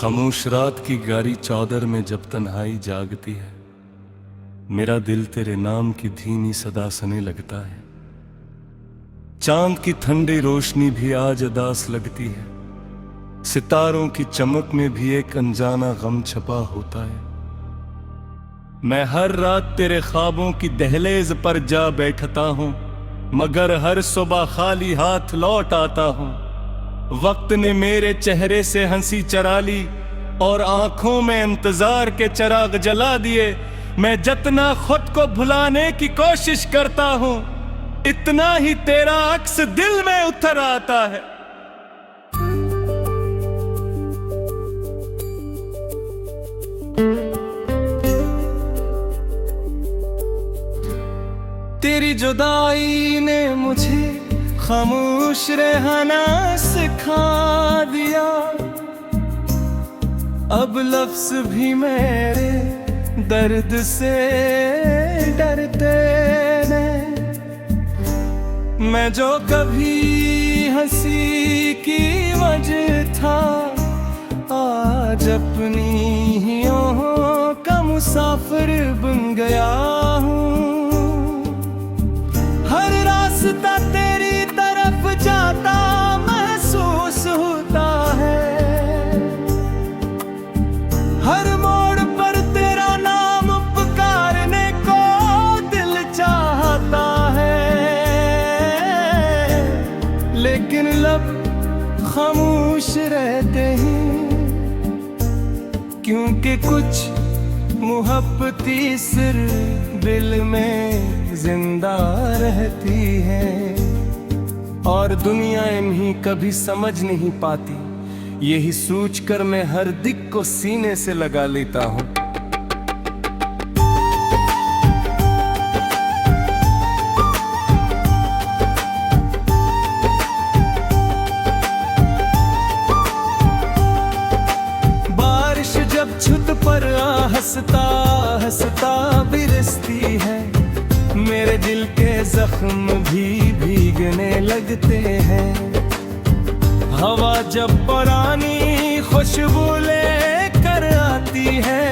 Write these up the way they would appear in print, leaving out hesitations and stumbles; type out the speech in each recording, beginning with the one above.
खामोश रात की गारी चौदर में जब तन्हाई जागती है, मेरा दिल तेरे नाम की धीमी सदा सुने लगता है। चांद की ठंडी रोशनी भी आज उदास लगती है, सितारों की चमक में भी एक अनजाना गम छपा होता है। मैं हर रात तेरे ख्वाबों की दहलीज पर जा बैठता हूँ, मगर हर सुबह खाली हाथ लौट आता हूँ। वक्त ने मेरे चेहरे से हंसी चरा ली और आंखों में इंतजार के चिराग जला दिए। मैं जितना खुद को भुलाने की कोशिश करता हूँ, इतना ही तेरा अक्स दिल में उतर आता है। तेरी जुदाई ने मुझे खामोश रहना सिखा दिया। अब लफ्ज भी मेरे दर्द से डरते ने। मैं जो कभी हंसी की वजह था, आज अपनी ही आहों का मुसाफिर बन गया हूँ। हर रास्ता तेरी तरफ जाता महसूस होता है, हर मोड़ पर तेरा नाम पुकारने को दिल चाहता है। लेकिन लब खामोश रहते हैं, क्योंकि कुछ मोहब्बती सिर दिल में जिंदा रहती है और दुनिया इन्हीं कभी समझ नहीं पाती। यही सोचकर मैं हर दिक को सीने से लगा लेता हूँ। बारिश जब छत पर हंसता हंसता बिरसती है, मेरे दिल के जख्म भी भीगने लगते हैं। हवा जब पुरानी खुशबू लेकर आती है,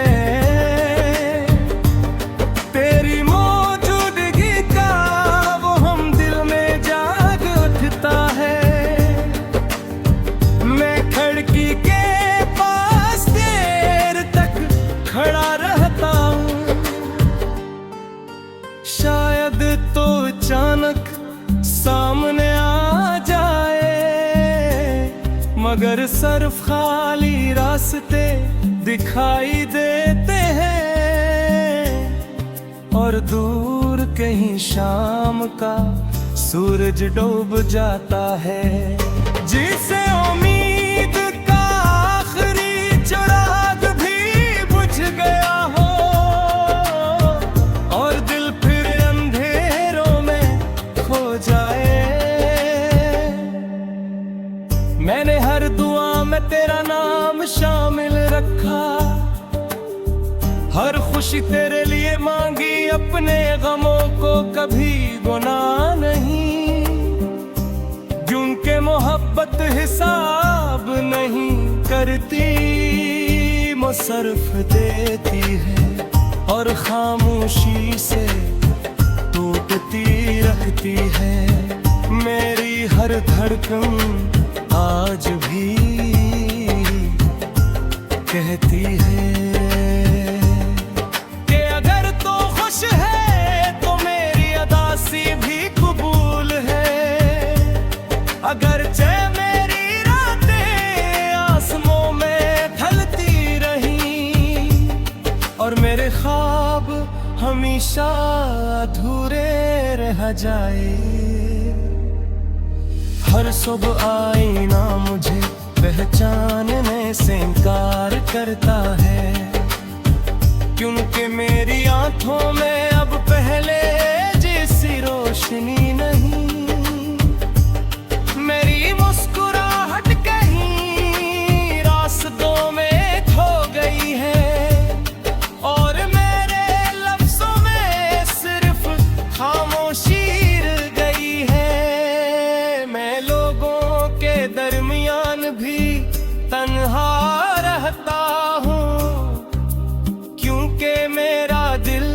तेरी मौजूदगी का वो हम दिल में जाग उठता है। मैं खिड़की के पास देर तक खड़ा रहता हूँ, शायद तो अचानक सामने आ जाए, मगर सिर्फ खाली रास्ते दिखाई देते हैं। और दूर कहीं शाम का सूरज डूब जाता है, जिसे उम्मीद का आखिरी चिराग भी बुझ गया हो और दिल फिर अंधेरों में खो जाए। मैंने हर दुआ में तेरा नाम शामिल रखा, हर खुशी तेरे लिए मांगी, अपने गमों को कभी गुनाह नहीं। क्योंकि मोहब्बत हिसाब नहीं करती, मुसर्रफ देती है और खामोशी से टूटती रखती है। मेरी हर धड़कन आज भी कहती है कि अगर तो खुश है तो मेरी अदासी भी कबूल है। अगरचे मेरी रातें आसमां में ढलती रही और मेरे ख्वाब हमेशा अधूरे रह जाए। हर सुबह आईना मुझे पहचानने से इनकार करता है, क्योंकि मेरी आंखों में अब पहले जैसी रोशनी नहीं। मेरी मुस्कुराहट कहीं रास्तों में खो गई है और मेरे लफ्जों में सिर्फ खामोशी रह गई है। मैं लोगों के दरमियान भी तन्हा रहता मेरा दिल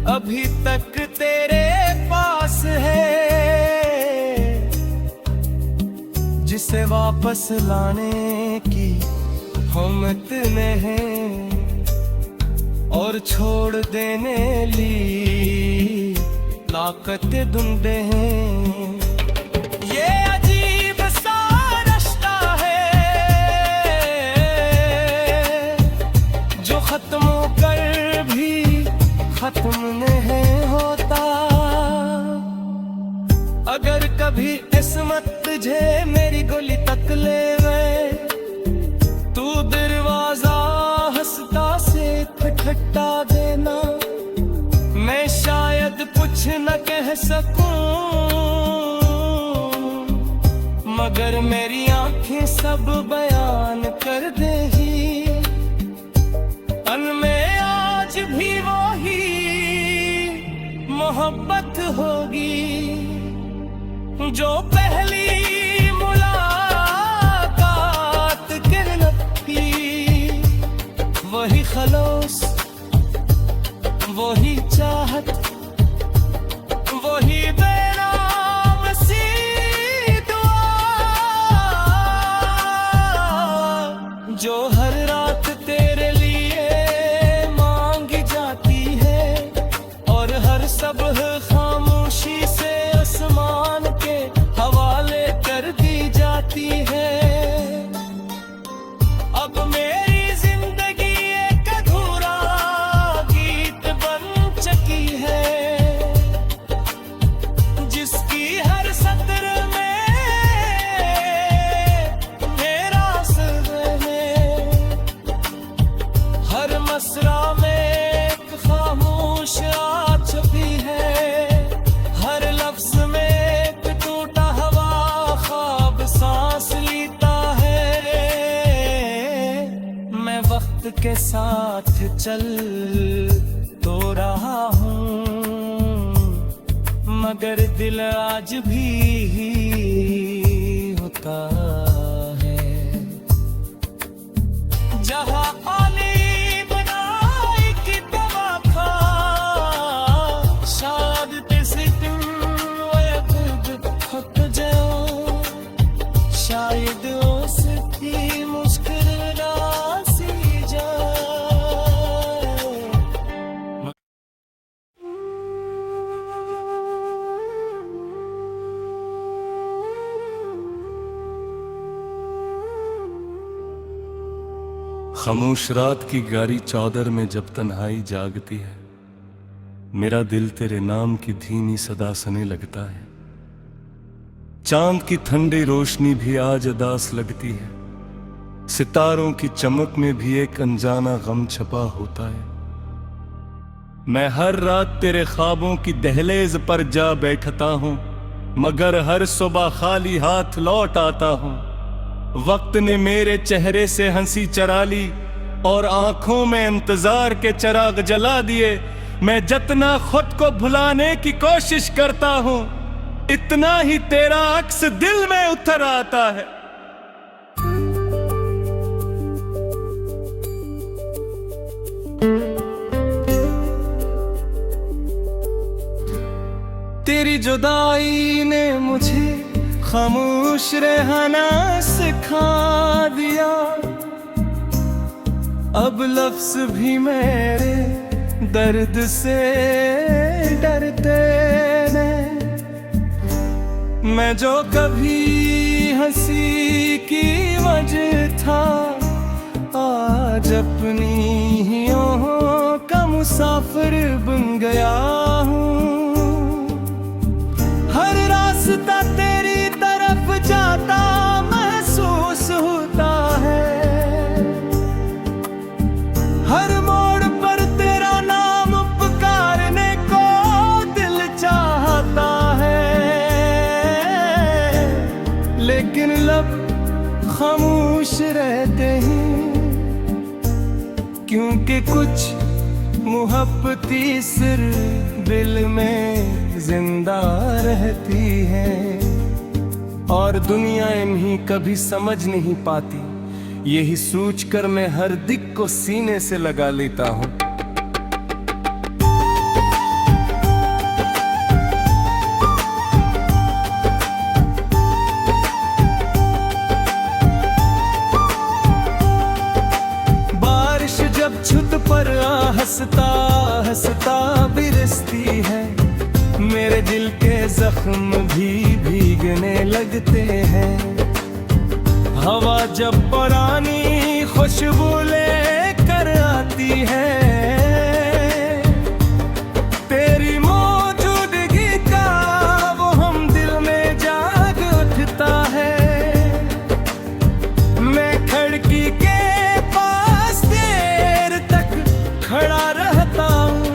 अभी तक तेरे पास है, जिसे वापस लाने की हिम्मत नहीं और छोड़ देने ली ताकत ढूंढे हैं। ये अजीब सा रिश्ता है जो खत्म कर भी खत्म नहीं होता। अगर कभी किस्मत तुझे मेरी गोली तक ले गए, तू दरवाजा हंसता से खटखटा देना। मैं शायद कुछ न कह सकूं, मगर मेरी आंखें सब बयान कर देगी। उनमें आज भी वही मोहब्बत होगी जो पहली मुलाकात के थी। वही खलूस, वही चाहत, वही बेनाम सी दुआ जो हर रात तेरे लिए मांगी जाती है और हर सुबह खामोशी से आसमान के हवाले कर दी जाती है। अब मेरी जिंदगी एक अधूरा गीत बन चुकी है, जिसकी हर सत्र में मेरा सर है। हर मसरा में एक खामोश आँच छुपी है, हर लफ्ज में एक टूटा हवा ख्वाब सांस लेता है। मैं वक्त के साथ चल तो रहा हूँ, मगर दिल आज भी होता है जहाँ आली बनाई की दवा खा। शायद किसी दिन वक़्त थक जाओ, शायद उसकी मुश्किल ना सी जाए। खामोश रात की गारी चौदर में जब तन्हाई जागती है, मेरा दिल तेरे नाम की धीमी सदा सुने लगता है। चांद की ठंडी रोशनी भी आज उदास लगती है, सितारों की चमक में भी एक अनजाना गम छपा होता है। मैं हर रात तेरे ख्वाबों की दहलीज पर जा बैठता हूँ, मगर हर सुबह खाली हाथ लौट आता हूँ। वक्त ने मेरे चेहरे से हंसी चरा ली और आंखों में इंतजार के चिराग जला दिए। मैं जितना खुद को भुलाने की कोशिश करता हूँ, इतना ही तेरा अक्स दिल में उतर आता है। तेरी जुदाई ने मुझे खामोश रहना सिखा दिया। अब लफ्ज भी मेरे दर्द से डरते नहीं। मैं जो कभी हंसी की वजह था, आज अपनी ही आहों का मुसाफिर बन गया हूँ। हर रास्ता तेरी तरफ जाता महसूस होता है, हर मोड़ पर तेरा नाम पुकारने को दिल चाहता है। लेकिन लब खामोश रहते हैं, क्योंकि कुछ मोहब्बती सिर दिल में जिंदा रहती है और दुनिया इन्हीं कभी समझ नहीं पाती। यही सोचकर मैं हर दिक को सीने से लगा लेता हूँ। हंसता भी रिश्ती है, मेरे दिल के जख्म भी भीगने लगते हैं। हवा जब पुरानी खुशबू लेकर आती है, तेरी मौजूदगी का वो हम दिल में जाग उठता है। मैं खिड़की के पास देर तक खड़ा रहता हूँ,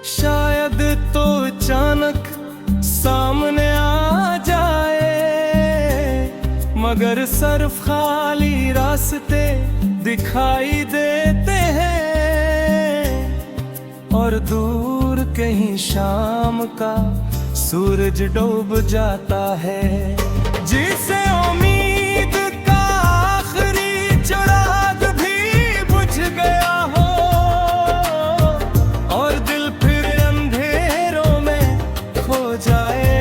शायद तो अचानक सामने आ जाए, मगर सिर्फ खाली रास्ते दिखाई देते हैं। और दूर कहीं शाम का सूरज डूब जाता है, जिसे उम्मीद का आखिरी चिराग भी बुझ गया हो, और दिल फिर अंधेरों में खो जाए।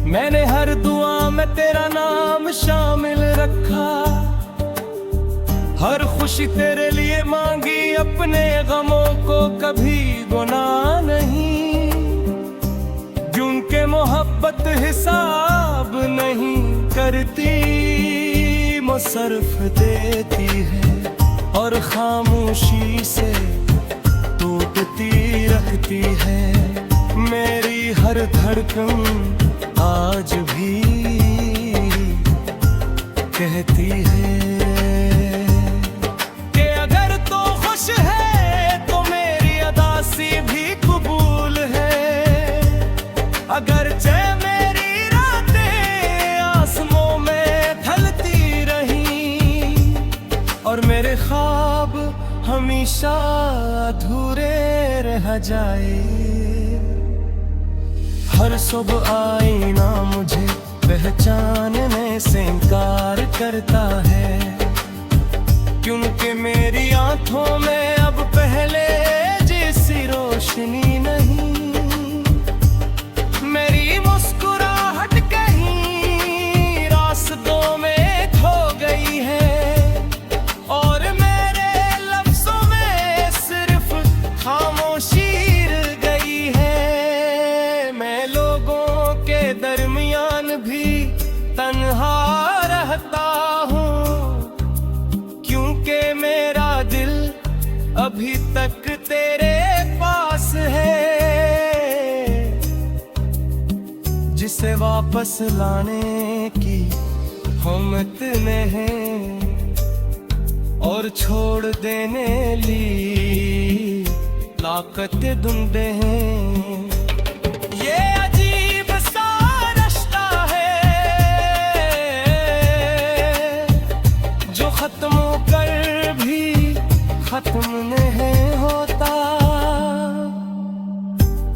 मैंने हर दुआ में तेरा नाम शामिल रखा, हर खुशी तेरे लिए मांगी, अपने गमों को कभी गुनाह नहीं, क्योंकि मोहब्बत हिसाब नहीं करती, मुसर्फ देती है और खामोशी से टूटती रखती है। मेरी हर धड़कन आज भी कहती है कि अगर तो खुश है तो मेरी अदासी भी कबूल है। अगरचे मेरी रातें आसमों में ढलती रही, और मेरे ख्वाब हमेशा अधूरे रह जाए। हर सुबह आईना मुझे पहचानने से इनकार करता है, क्योंकि मेरी आंखों में अब पहले जैसी रोशनी नहीं। मेरी मुस्कुराहट कहीं रास्तों में खो गई है, और मेरे लफ्जों में सिर्फ खामोशी रह गई है। मैं लोगों के दरमियान भी तन्हा रहता हूँ, क्योंकि मेरा दिल अभी तक तेरे पास है, जिसे वापस लाने की हिम्मत नहीं और छोड़ देने ली ताकत ढूंढे हैं। ये अजीब सा रिश्ता है जो खत्म कर भी खत्म नहीं होता।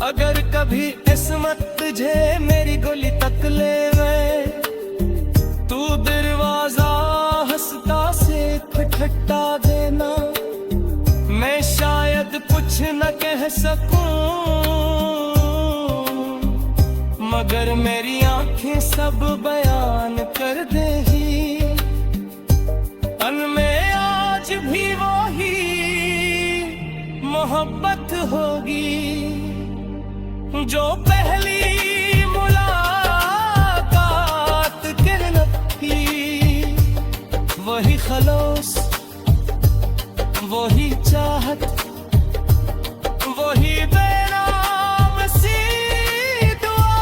अगर कभी किस्मत तुझे मेरी गली तक ले गए, तू दरवाजा हंसता से खटखटा देना। मैं शायद कुछ न कह सकूं, मगर मेरी आंखें सब बयान कर देगी। में आज भी वही मोहब्बत होगी जो पहली मुलाकात के थी। वही खलोस, वही चाहत, वही बेनाम सी दुआ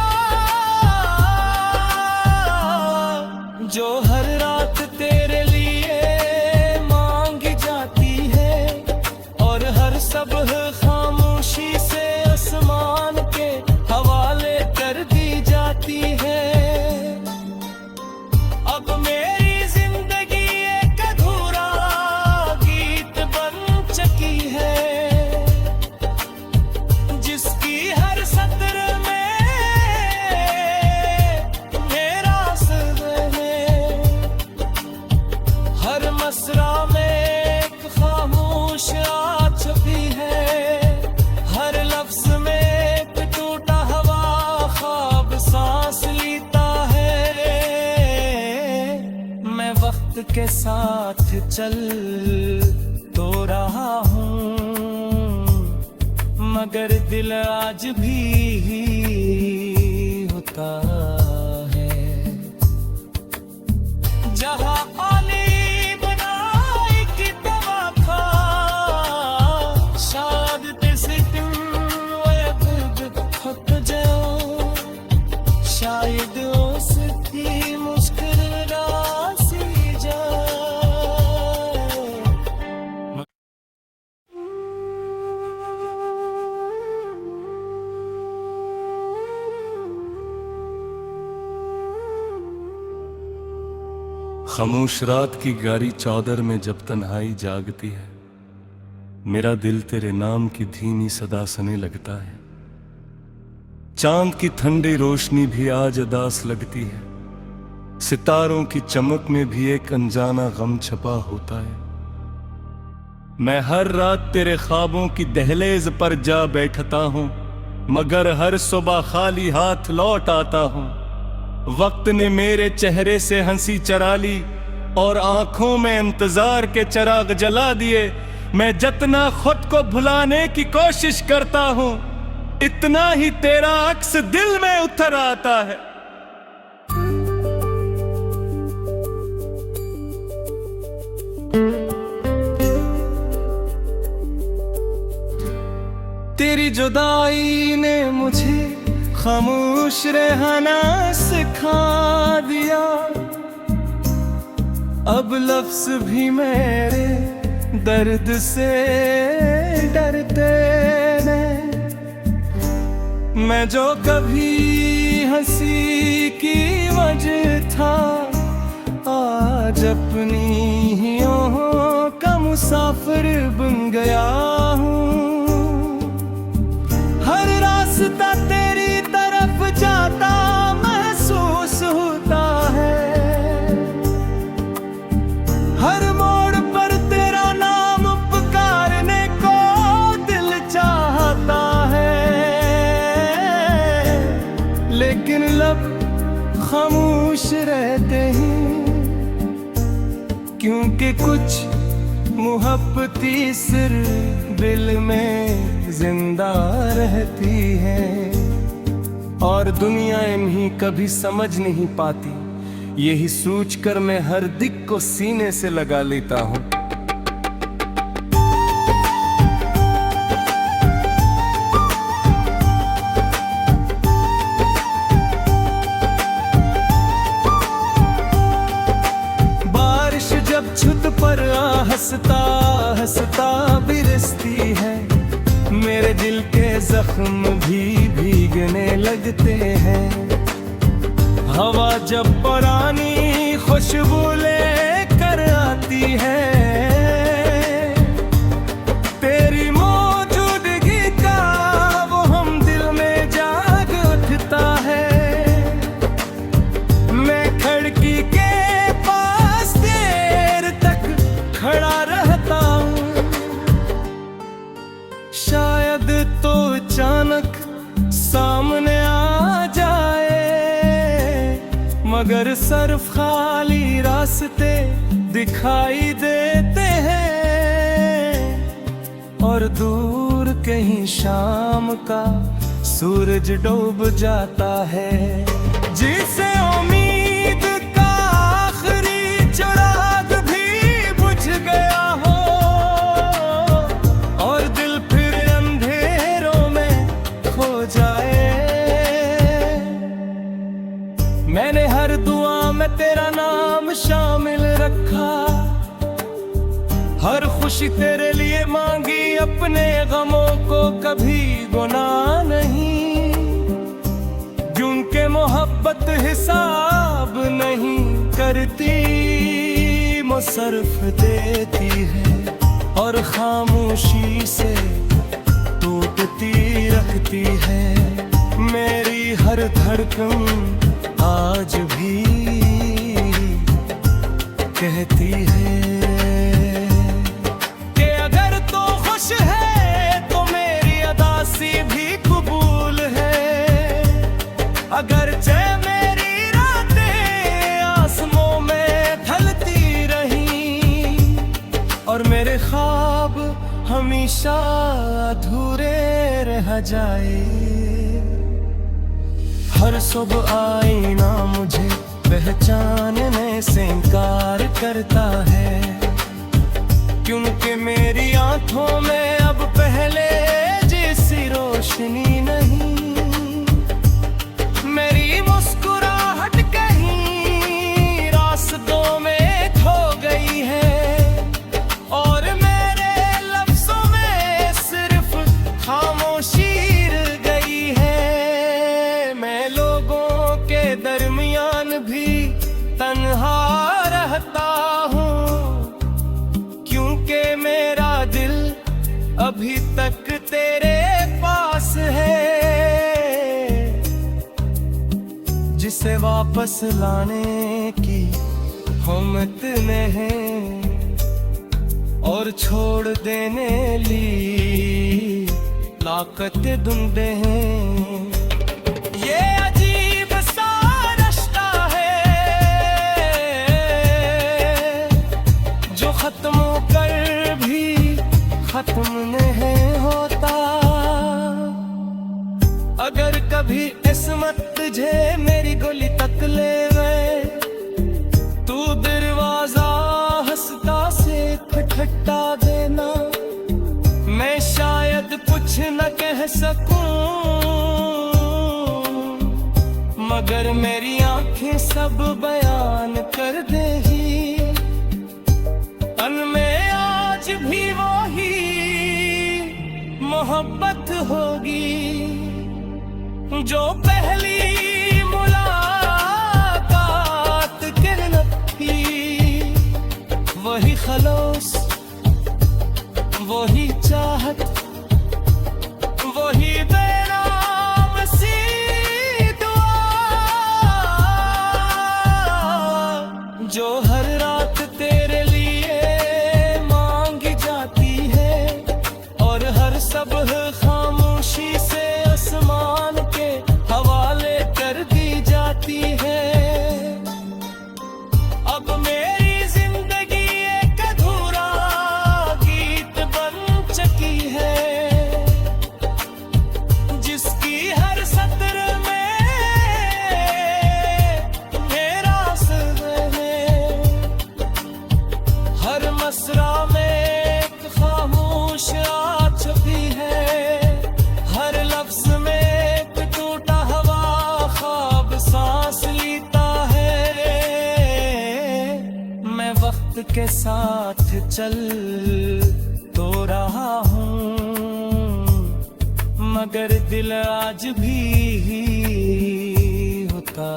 जो हर रात तेरे लिए मांगी जाती है, और हर सबह खामोशी से आसमान के हवाले कर दी जाती है। अब मेरी जिंदगी एक अधूरा गीत बन चुकी है, जिसकी हर सत्र में मेरा सर है। हर मसरा में एक खामोश आ छुपी है, हर लफ्ज में एक टूटा हवा ख्वाब सांस लेता है। मैं वक्त के साथ चल मगर दिल आज भी होता है जहाँ आने बनाए कि दवा खा शायद से तुम थक जाओ शायद उसकी मुश्किल रासी जाए। खामोश रात की गारी चौदर में जब तन्हाई जागती है मेरा दिल तेरे नाम की धीमी सदा सुने लगता है। चांद की ठंडी रोशनी भी आज उदास लगती है सितारों की चमक में भी एक अनजाना गम छपा होता है। मैं हर रात तेरे ख्वाबों की दहलीज पर जा बैठता हूँ मगर हर सुबह खाली हाथ लौट आता हूँ। वक्त ने मेरे चेहरे से हंसी चरा ली और आंखों में इंतजार के चिराग जला दिए। मैं जितना खुद को भुलाने की कोशिश करता हूँ इतना ही तेरा अक्स दिल में उतर आता है। तेरी जुदाई ने मुझे खामोश रहना सिखा दिया अब लफ्ज भी मेरे दर्द से डरते हैं। मैं जो कभी हंसी की वजह था आज अपनी ही आहों का मुसाफिर बन गया हूँ। हर रास्ता तेरी तरफ जाता महसूस होता है हर मोड़ पर तेरा नाम पुकारने को दिल चाहता है लेकिन लब खामोश रहते हैं क्योंकि कुछ मोहब्बती सिर दिल में जिंदा रहती है और दुनिया इन्हीं कभी समझ नहीं पाती। यही सोचकर मैं हर दिक को सीने से लगा लेता हूँ। बारिश जब छत पर हंसता हंसता बिरसती है मेरे दिल के जख्म भी भीगने लगते हैं। हवा जब पुरानी खुशबू लेकर आती है तेरी मौजूदगी का वो हम दिल में जाग उठता है। मैं खिड़की के पास देर तक खड़ा रहता हूँ शायद तो अचानक सामने आ जाए मगर सिर्फ खाली रास्ते दिखाई देते हैं और दूर कहीं शाम का सूरज डूब जाता है जिसे उम्मीद का आखिरी चिराग भी बुझ गया हो और दिल फिर अंधेरों में खो जाए। मैंने हर दुआ में तेरा नाम शामिल रखा हर खुशी तेरे लिए मांगी अपने गमों को कभी गुनाह नहीं क्योंकि मोहब्बत हिसाब नहीं करती मुसर्फ देती है और खामोशी से टूटती रखती है मेरी हर धड़कन आज भी कहती है कि अगर तो खुश है तो मेरी अदासी भी कबूल है अगर चाहे मेरी रातें आसमों में ढलती रही और मेरे ख्वाब हमेशा अधूरे रह जाए। हर सुबह आईना मुझे पहचानने से इनकार करता है, क्योंकि मेरी आंखों में अब पहले जैसी रोशनी नहीं। मेरी मुस्कुराहट कहीं रास्तों में खो गई है, और मेरे लफ्जों में सिर्फ खामोशी रह गई है। मैं लोगों के दरमियान भी तन्हा रहता हूँ, क्योंकि मेरा दिल अभी तक तेरे पास है, जिसे वापस लाने की हिम्मत नहीं और छोड़ देने ली ताकत ढूंढे हैं। ये अजीब सा रिश्ता है जो खत्म कर भी खत्म नहीं होता। अगर कभी किस्मत तुझे मेरी गली तक ले गए, तू दरवाजा हंसता से खटखटा देना। मैं शायद कुछ न कह सकूं, मगर मेरी आंखें सब बयान कर देगी। उनमें आज भी वही मोहब्बत होगी जो पहली मुलाकात के न थी। वही खलोस, वही चाहत, वही बेनाम सी दुआ जो हर रात तेरे लिए मांगी जाती है, और हर सुबह खामोशी से आसमान के हवाले कर दी जाती है। अब मेरी जिंदगी एक अधूरा गीत बन चुकी है, जिसकी हर सत्र में मेरा सर है। हर मसरा में एक खामोश आँच छुपी है, हर लफ्ज में एक टूटा हवा ख्वाब सांस लेता है। मैं वक्त के साथ चल तो रहा हूँ, मगर दिल आज भी होता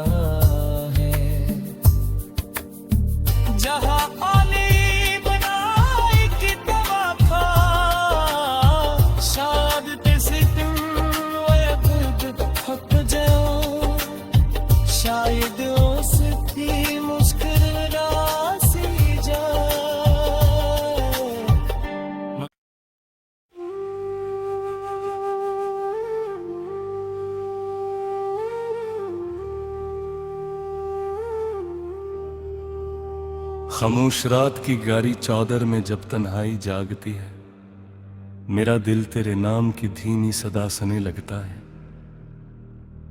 है जहाँ पानी बनाई की तवाखा। शायद तेरे तुम वक़्त थक जाओ, शायद उसकी मुस्कुरा सी जाए। खामोश रात की गारी चौदर में जब तन्हाई जागती है, मेरा दिल तेरे नाम की धीमी सदा सुने लगता है।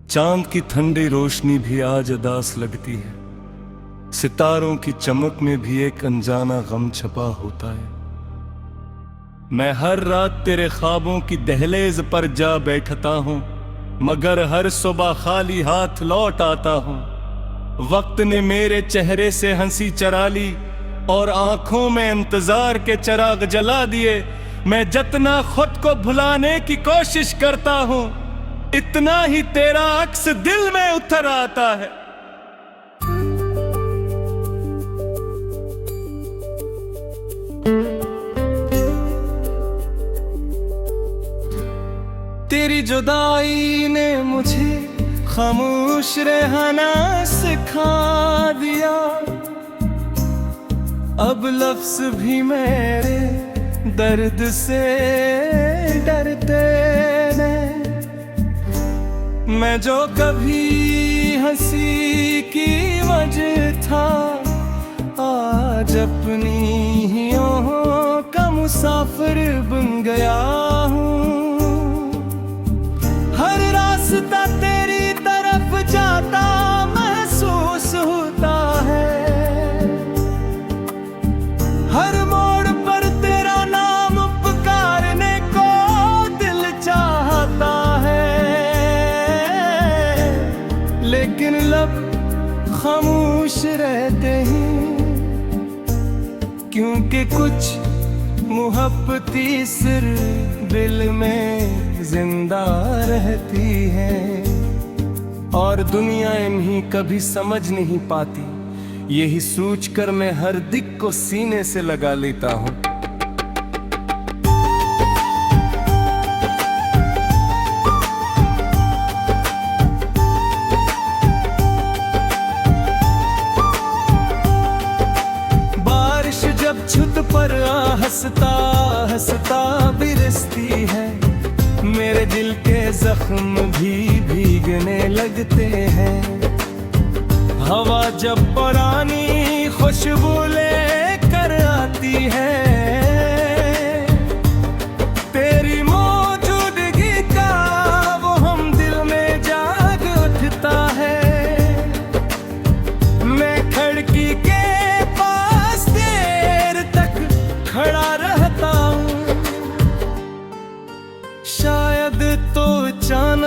चांद की ठंडी रोशनी भी आज उदास लगती है, सितारों की चमक में भी एक अनजाना गम छपा होता है। मैं हर रात तेरे ख्वाबों की दहलीज पर जा बैठता हूँ, मगर हर सुबह खाली हाथ लौट आता हूँ। वक्त ने मेरे चेहरे से हंसी चरा ली और आंखों में इंतजार के चिराग जला दिए। मैं जितना खुद को भुलाने की कोशिश करता हूँ, इतना ही तेरा अक्स दिल में उतर आता है। तेरी जुदाई ने मुझे खामोश रहना सिखा दिया। अब लफ्ज भी मेरे दर्द से डरते ने। मैं जो कभी हंसी की वजह था, आज अपनी ही आँखों का मुसाफिर बन गया हूँ। हर रास्ता तेरी तरफ जाता महसूस होता है। हर मोड़ पर तेरा नाम पुकारने को दिल चाहता है, लेकिन लब खामोश रहते हैं, क्योंकि कुछ मोहब्बती सिर दिल में जिंदा रहती है। और दुनिया इन्हीं कभी समझ नहीं पाती, यही सोचकर मैं हर दिक को सीने से लगा लेता हूँ। जब छुत पर हंसता हंसता बिरसती है, मेरे दिल के जख्म भी भीगने लगते हैं। हवा जब पुरानी खुशबू लेकर आती है, तेरी मौजूदगी का वो हम दिल में जाग उठता है। मैं खिड़की के खड़ा रहता हूँ, शायद तो चांद